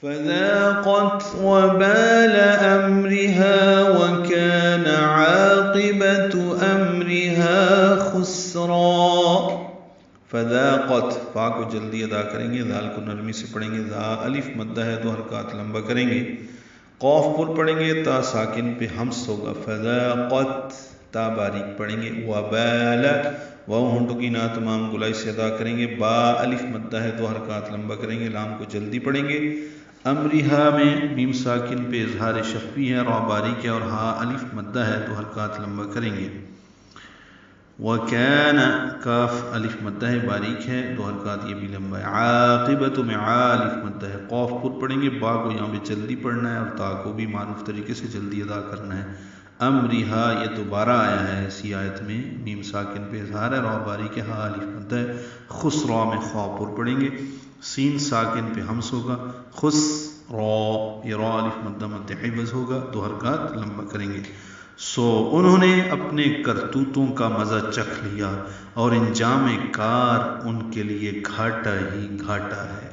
فذاقت وبال أمرها وكان عاقبة أمرها خسرا. فذاقت، فا کو جلدی ادا کریں گے، ذال کو نرمی سے پڑھیں گے، ذا الف مدہ ہے دو حرکات لمبا کریں گے، قوف پر پڑھیں گے، تا ساکن پہ ہمس ہوگا، فذاقت تا باریک پڑھیں گے، وبال واو ہونٹوں کی نا تمام گلائی سے ادا کریں گے، با الف مدہ ہے دو حرکات لمبا کریں گے، لام کو جلدی پڑھیں گے، امرہا میں میم ساکن پہ اظہار شفوی ہے، را باریک ہے، اور ہا الف مدہ ہے دو حرکات لمبا کریں گے، وکان کاف الف مدہ ہے باریک ہے دو حرکات یہ بھی لمبا ہے، عاقبت میں عا الف مدہ ہے، قوف پر پڑھیں گے، با کو یہاں پہ جلدی پڑھنا ہے اور تا کو بھی معروف طریقے سے جلدی ادا کرنا ہے، امرہا یہ دوبارہ آیا ہے اسی آیت میں، میم ساکن پہ اظہار ہے، را باریک ہے، ہا الف مدہ ہے، خسرا میں خوا پر پڑھیں گے، سین ساکن پہ ہمس ہوگا، خس را یہ را الف مدہ مد عوض ہوگا، دو حرکات لمبا کریں گے. سو انہوں نے اپنے کرتوتوں کا مزہ چکھ لیا اور انجام کار ان کے لیے گھاٹا ہی گھاٹا ہے.